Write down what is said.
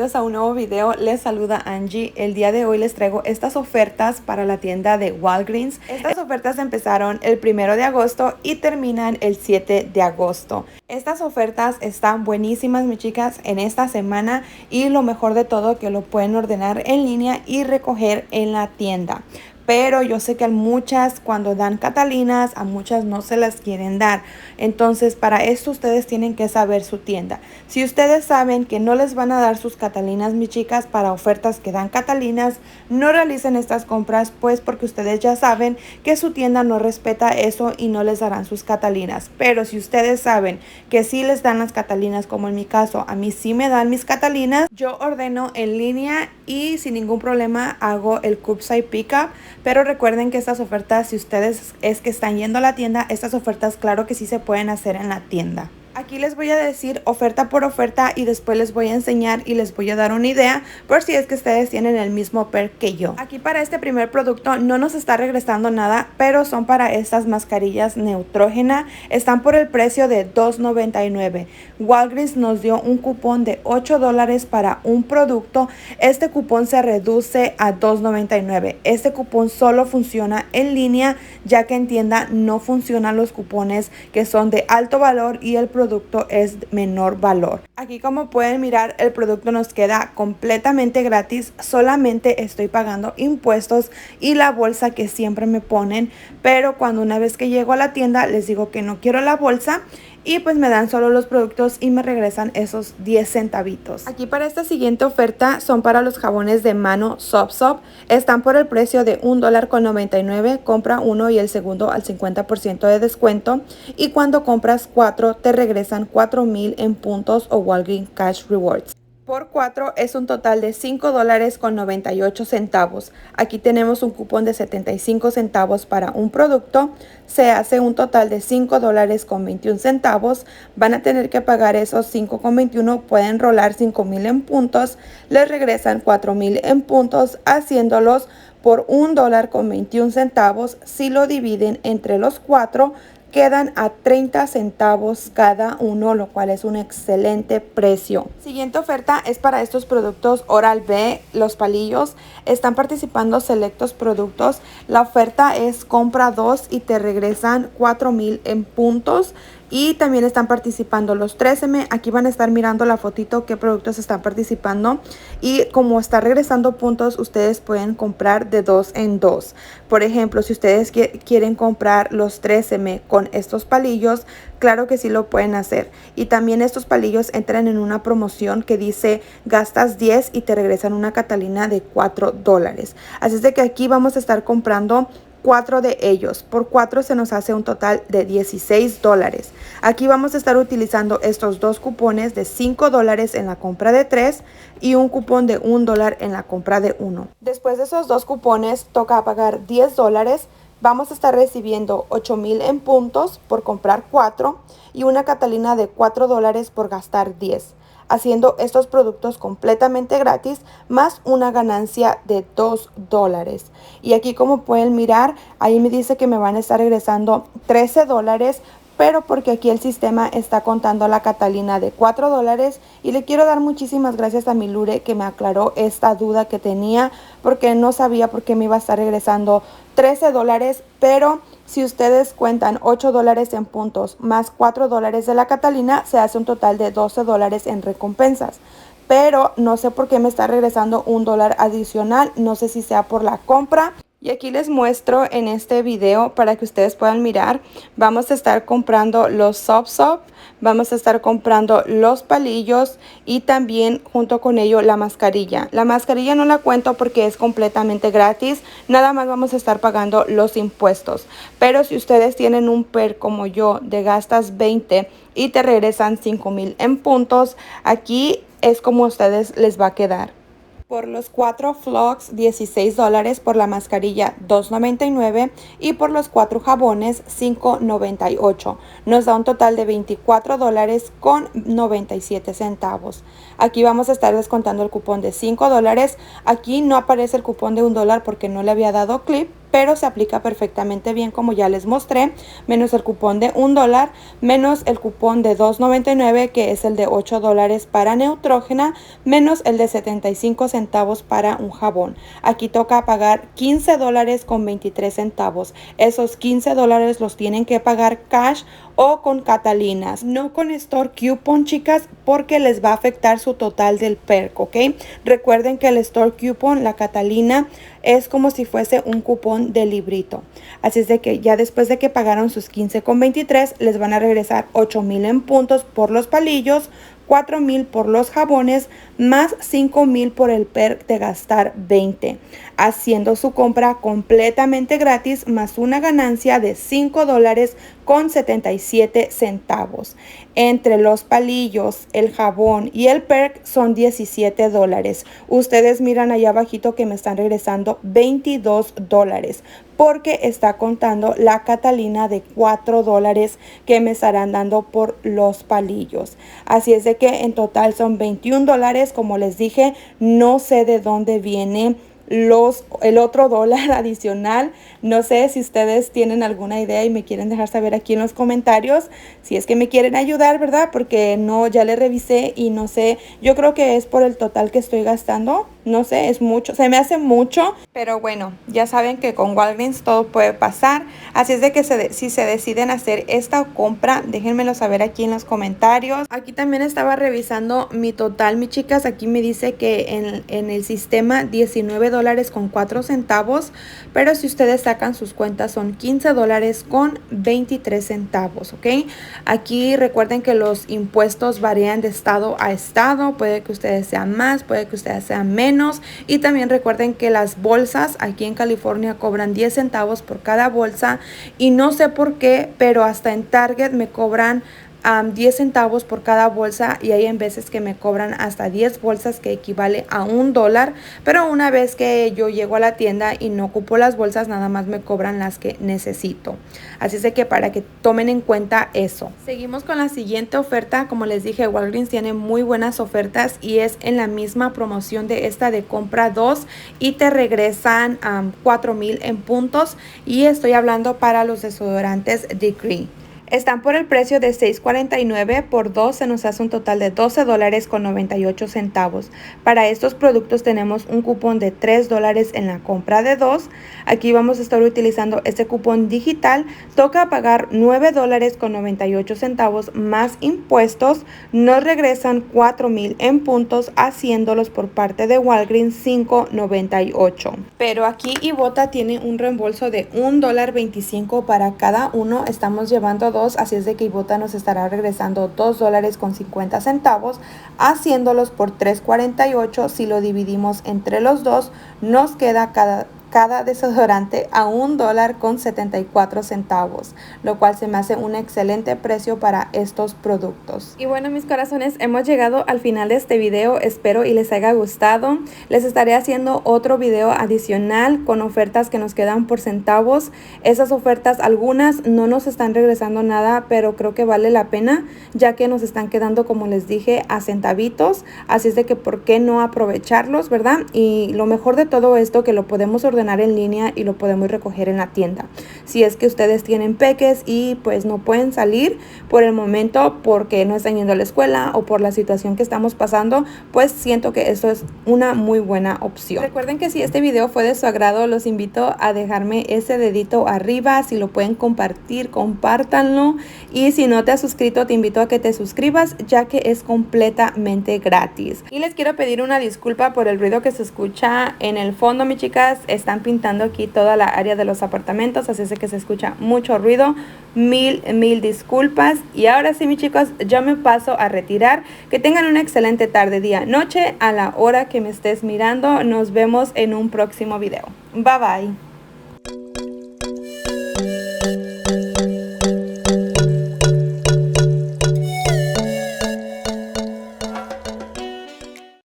bienvenidos a un nuevo video. Les saluda Angie. El día de hoy les traigo estas ofertas para la tienda de Walgreens. Estas ofertas empezaron el 1 de agosto y terminan el 7 de agosto. Estas ofertas están buenísimas, mis chicas, en esta semana, y lo mejor de todo que lo pueden ordenar en línea y recoger en la tienda. Pero yo sé que a muchas, cuando dan Catalinas, a muchas no se las quieren dar. Entonces, para esto ustedes tienen que saber su tienda. Si ustedes saben que no les van a dar sus Catalinas, mis chicas, para ofertas que dan Catalinas, no realicen estas compras, pues porque ustedes ya saben que su tienda no respeta eso y no les darán sus Catalinas. Pero si ustedes saben que sí les dan las Catalinas, como en mi caso, a mí sí me dan mis Catalinas, yo ordeno en línea y sin ningún problema hago el curbside pickup. Pero recuerden que estas ofertas, si ustedes es que están yendo a la tienda, estas ofertas claro que sí se pueden hacer en la tienda. Aquí les voy a decir oferta por oferta y después les voy a enseñar y les voy a dar una idea por si es que ustedes tienen el mismo perk que yo. Aquí para este primer producto no nos está regresando nada, pero son para estas mascarillas Neutrógena. Están por el precio de $2.99. Walgreens nos dio un cupón de $8 para un producto. Este cupón se reduce a $2.99. Este cupón solo funciona en línea, ya que en tienda no funcionan los cupones que son de alto valor y el producto es menor valor. Aquí, como pueden mirar, el producto nos queda completamente gratis. Solamente estoy pagando impuestos y la bolsa que siempre me ponen, pero cuando una vez que llego a la tienda les digo que no quiero la bolsa y pues me dan solo los productos y me regresan esos 10 centavitos. Aquí para esta siguiente oferta son para los jabones de mano Soap Soap. Están por el precio de $1.99. Compra uno y el segundo al 50% de descuento. Y cuando compras 4 te regresan 4,000 en puntos o Walgreens Cash Rewards. Por 4 es un total de $5.98. Aquí tenemos un cupón de 75 centavos para un producto. Se hace un total de $5.21. Van a tener que pagar esos $5.21. Pueden rolar 5,000 en puntos. Les regresan 4,000 en puntos, haciéndolos por $1.21. Si lo dividen entre los 4, quedan a 30 centavos cada uno, lo cual es un excelente precio. Siguiente oferta es para estos productos Oral-B, los palillos. Están participando selectos productos. La oferta es compra 2 y te regresan 4,000 en puntos. Y también están participando los 3M. Aquí van a estar mirando la fotito qué productos están participando. Y como está regresando puntos, ustedes pueden comprar de 2 en 2. Por ejemplo, si ustedes quieren comprar los 3M con estos palillos, claro que sí lo pueden hacer. Y también estos palillos entran en una promoción que dice gastas 10 y te regresan una Catalina de $4. Así es de que aquí vamos a estar comprando 4 de ellos. Por 4 se nos hace un total de $16. Aquí vamos a estar utilizando estos dos cupones de $5 en la compra de 3 y un cupón de $1 en la compra de 1. Después de esos dos cupones toca pagar $10. Vamos a estar recibiendo 8,000 en puntos por comprar 4 y una Catalina de $4 por gastar 10. Haciendo estos productos completamente gratis, más una ganancia de $2. Y aquí, como pueden mirar, ahí me dice que me van a estar regresando $13, pero porque aquí el sistema está contando la Catalina de $4. Y le quiero dar muchísimas gracias a mi Lure, que me aclaró esta duda que tenía, porque no sabía por qué me iba a estar regresando $13, pero si ustedes cuentan $8 en puntos más $4 de la Catalina, se hace un total de $12 en recompensas. Pero no sé por qué me está regresando $1 adicional, no sé si sea por la compra. Y aquí les muestro en este video para que ustedes puedan mirar. Vamos a estar comprando los Soap Soap, vamos a estar comprando los palillos y también junto con ello la mascarilla. La mascarilla no la cuento porque es completamente gratis, nada más vamos a estar pagando los impuestos. Pero si ustedes tienen un perk como yo de gastas 20 y te regresan 5,000 en puntos, aquí es como a ustedes les va a quedar. Por los 4 flogs, $16. Por la mascarilla, $2.99. Y por los 4 jabones, $5.98. Nos da un total de $24.97. Aquí vamos a estar descontando el cupón de $5. Aquí no aparece el cupón de $1 porque no le había dado clip, pero se aplica perfectamente bien como ya les mostré, menos el cupón de $1, menos el cupón de $2.99 que es el de $8 para Neutrógena, menos el de 75 centavos para un jabón. Aquí toca pagar $15.23. Esos $15 los tienen que pagar cash o con Catalinas, no con Store Coupon, chicas, porque les va a afectar su total del perk, ¿ok? Recuerden que el Store Coupon, la Catalina, es como si fuese un cupón de librito. Así es de que ya después de que pagaron sus $15.23, les van a regresar 8,000 en puntos por los palillos, 4,000 por los jabones, más 5,000 por el perk de gastar 20, haciendo su compra completamente gratis, más una ganancia de $5.77. Entre los palillos, el jabón y el perk son $17. Ustedes miran allá abajito que me están regresando $22 porque está contando la Catalina de $4 que me estarán dando por los palillos. Así es de que en total son $21. Como les dije, no sé de dónde viene el otro dólar adicional. No sé si ustedes tienen alguna idea y me quieren dejar saber aquí en los comentarios, si es que me quieren ayudar, ¿verdad? Porque no, ya le revisé y no sé, yo creo que es por el total que estoy gastando. No sé, es mucho, se me hace mucho, pero bueno, ya saben que con Walgreens todo puede pasar. Así es de que si se deciden hacer esta compra, déjenmelo saber aquí en los comentarios. Aquí también estaba revisando mi total, mis chicas. Aquí me dice que en el sistema $19.04, pero si ustedes sacan sus cuentas son $15.23, ¿ok? Aquí recuerden que los impuestos varían de estado a estado. Puede que ustedes sean más, puede que ustedes sean menos. Y también recuerden que las bolsas aquí en California cobran 10 centavos por cada bolsa y no sé por qué, pero hasta en Target me cobran 10 centavos por cada bolsa y hay en veces que me cobran hasta 10 bolsas que equivale a $1, pero una vez que yo llego a la tienda y no ocupo las bolsas, nada más me cobran las que necesito. Así es de que para que tomen en cuenta eso. Seguimos con la siguiente oferta. Como les dije, Walgreens tiene muy buenas ofertas y es en la misma promoción de esta de compra 2 y te regresan 4,000 en puntos, y estoy hablando para los desodorantes Degree. Están por el precio de $6.49 por 2, se nos hace un total de $12.98. Para estos productos tenemos un cupón de $3 en la compra de 2. Aquí vamos a estar utilizando este cupón digital. Toca pagar $9.98 más impuestos. Nos regresan 4,000 en puntos, haciéndolos por parte de Walgreens $5.98. Pero aquí Ibotta tiene un reembolso de $1.25 para cada uno. Estamos llevando así es de que Ibotta nos estará regresando $2.50, haciéndolos por $3.48. Si lo dividimos entre los dos, nos queda cada desodorante a $1.74, lo cual se me hace un excelente precio para estos productos. Y bueno, mis corazones, hemos llegado al final de este video. Espero y les haya gustado. Les estaré haciendo otro video adicional con ofertas que nos quedan por centavos. Esas ofertas, algunas no nos están regresando nada, pero creo que vale la pena, ya que nos están quedando, como les dije, a centavitos. Así es de que por qué no aprovecharlos, ¿verdad? Y lo mejor de todo esto, que lo podemos ordenar en línea y lo podemos recoger en la tienda. Si es que ustedes tienen peques y pues no pueden salir por el momento porque no están yendo a la escuela o por la situación que estamos pasando, pues siento que esto es una muy buena opción. Recuerden que si este video fue de su agrado, los invito a dejarme ese dedito arriba. Si lo pueden compartir, compártanlo, y si no te has suscrito, te invito a que te suscribas, ya que es completamente gratis. Y les quiero pedir una disculpa por el ruido que se escucha en el fondo, mis chicas. Están pintando aquí toda la área de los apartamentos, así es que se escucha mucho ruido. Mil disculpas. Y ahora sí, mis chicos, yo me paso a retirar. Que tengan una excelente tarde, día, noche, a la hora que me estés mirando. Nos vemos en un próximo video. Bye bye.